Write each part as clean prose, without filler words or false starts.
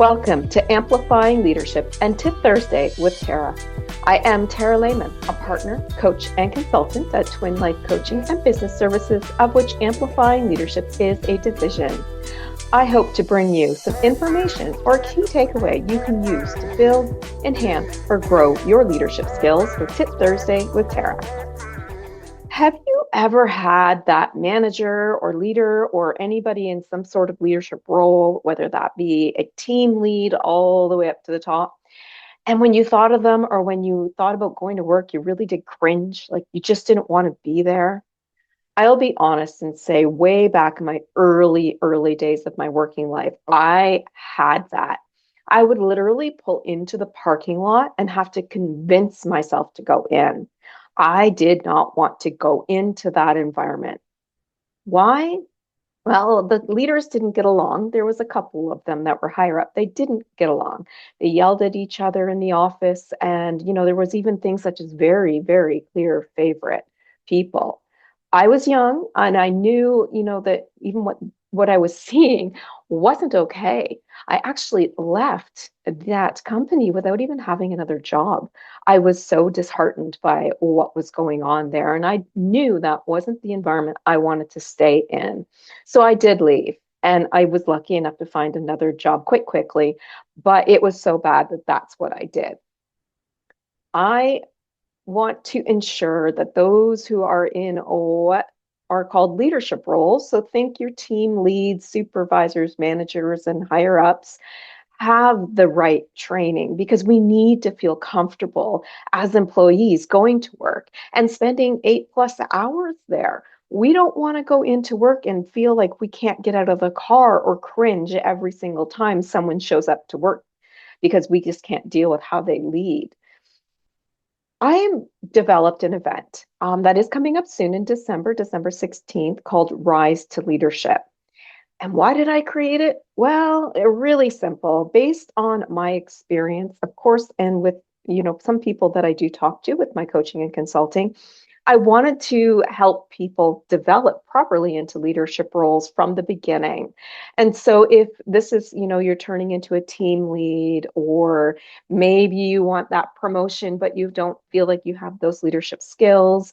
Welcome to Amplifying Leadership and Tip Thursday with Tara. I am Tara Lehman, a partner, coach, and consultant at Twin Life Coaching and Business Services, of which Amplifying Leadership is a division. I hope to bring you some information or key takeaway you can use to build, enhance, or grow your leadership skills with Tip Thursday with Tara. Have you ever had that manager or leader or anybody in some sort of leadership role, whether that be a team lead all the way up to the top? And when you thought of them or when you thought about going to work, you really did cringe, like you just didn't want to be there? I'll be honest and say, way back in my early days of my working life, I had that. I would literally pull into the parking lot and have to convince myself to go in. I did not want to go into that environment. Why? Well, the leaders didn't get along. There was a couple of them that were higher up. They didn't get along. They yelled at each other in the office. And, there was even things such as very, very clear favorite people. I was young and I knew, that even what I was seeing wasn't okay. I actually left that company without even having another job. I was so disheartened by what was going on there. And I knew that wasn't the environment I wanted to stay in. So I did leave. And I was lucky enough to find another job quite quickly. But it was so bad that that's what I did. I want to ensure that those who are in what are called leadership roles, so think your team leads, supervisors, managers, and higher ups, have the right training, because we need to feel comfortable as employees going to work and spending 8+ hours there. We don't want to go into work and feel like we can't get out of the car or cringe every single time someone shows up to work because we just can't deal with how they lead. I am developed an event that is coming up soon in December 16th, called Rise to Leadership. And why did I create it? Well, really simple, based on my experience, of course, and with, some people that I do talk to with my coaching and consulting. I wanted to help people develop properly into leadership roles from the beginning. And so if this is, you're turning into a team lead, or maybe you want that promotion, but you don't feel like you have those leadership skills,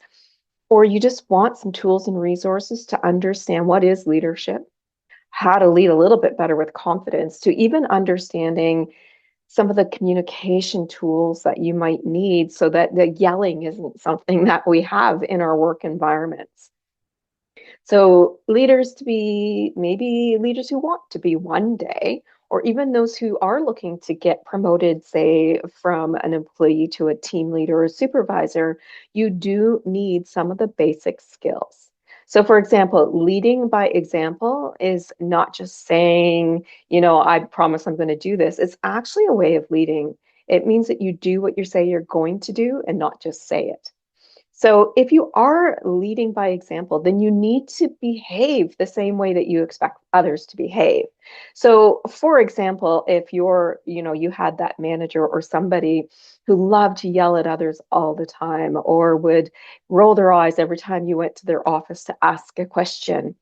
or you just want some tools and resources to understand what is leadership, how to lead a little bit better with confidence, to even understanding some of the communication tools that you might need so that the yelling isn't something that we have in our work environments. So leaders to be maybe leaders who want to be one day, or even those who are looking to get promoted, say from an employee to a team leader or a supervisor, you do need some of the basic skills. So for example, leading by example is not just saying, I promise I'm going to do this. It's actually a way of leading. It means that you do what you say you're going to do and not just say it. So if you are leading by example, then you need to behave the same way that you expect others to behave. So for example, if you had that manager or somebody who loved to yell at others all the time, or would roll their eyes every time you went to their office to ask a question,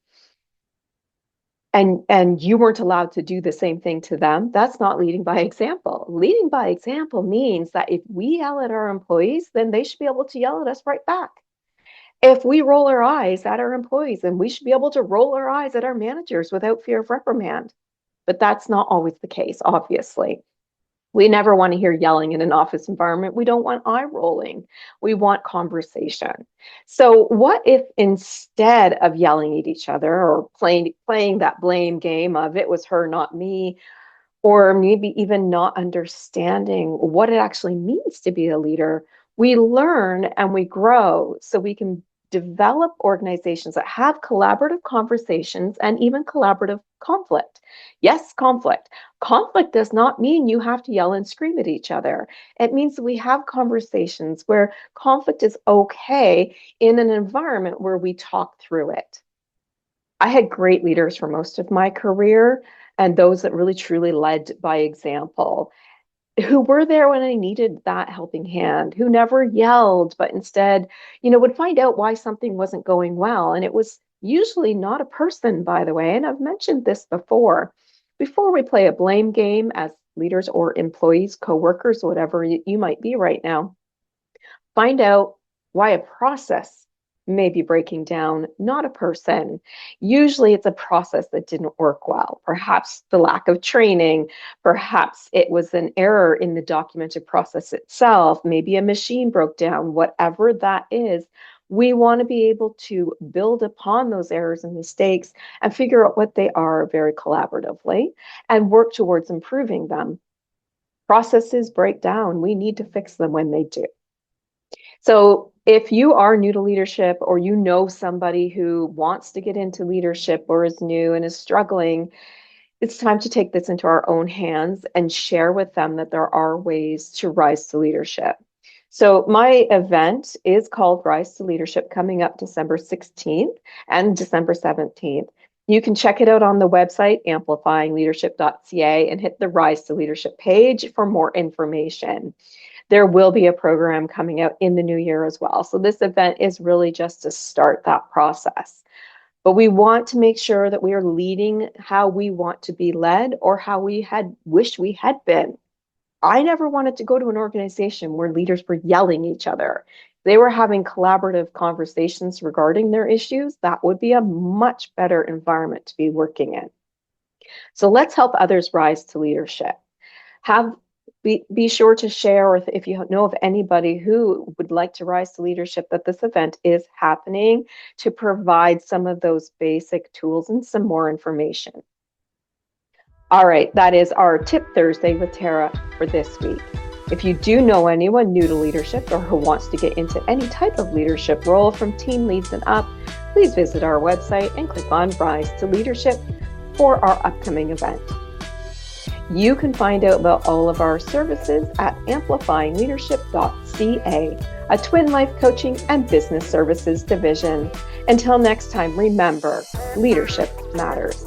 and you weren't allowed to do the same thing to them, that's not leading by example. Leading by example means that if we yell at our employees, then they should be able to yell at us right back. If we roll our eyes at our employees, then we should be able to roll our eyes at our managers without fear of reprimand. But that's not always the case, obviously. We never want to hear yelling in an office environment. We don't want eye rolling. We want conversation. So what if instead of yelling at each other, or playing that blame game of it was her, not me, or maybe even not understanding what it actually means to be a leader, we learn and we grow so we can develop organizations that have collaborative conversations and even collaborative conflict. Yes, conflict. Conflict does not mean you have to yell and scream at each other. It means that we have conversations where conflict is okay in an environment where we talk through it. I had great leaders for most of my career, and those that really truly led by example, who were there when I needed that helping hand, who never yelled, but instead, would find out why something wasn't going well. And it was usually not a person, by the way. And I've mentioned this before. Before we play a blame game as leaders or employees, coworkers, whatever you might be right now, find out why a process may be breaking down, not a person. Usually it's a process that didn't work well. Perhaps the lack of training, perhaps it was an error in the documented process itself, maybe a machine broke down, whatever that is. We want to be able to build upon those errors and mistakes and figure out what they are very collaboratively and work towards improving them. Processes break down. We need to fix them when they do. So if you are new to leadership or you know somebody who wants to get into leadership or is new and is struggling, it's time to take this into our own hands and share with them that there are ways to rise to leadership. So my event is called Rise to Leadership, coming up December 16th and December 17th. You can check it out on the website, amplifyingleadership.ca, and hit the Rise to Leadership page for more information. There will be a program coming out in the new year as well. So this event is really just to start that process. But we want to make sure that we are leading how we want to be led or how we had wished we had been. I never wanted to go to an organization where leaders were yelling at each other. They were having collaborative conversations regarding their issues. That would be a much better environment to be working in. So let's help others rise to leadership. Be sure to share, or if you know of anybody who would like to rise to leadership, that this event is happening to provide some of those basic tools and some more information. All right, that is our Tip Thursday with Tara for this week. If you do know anyone new to leadership or who wants to get into any type of leadership role from team leads and up, please visit our website and click on Rise to Leadership for our upcoming event. You can find out about all of our services at amplifyingleadership.ca, a Twin Life coaching and business services division. Until next time, remember, leadership matters.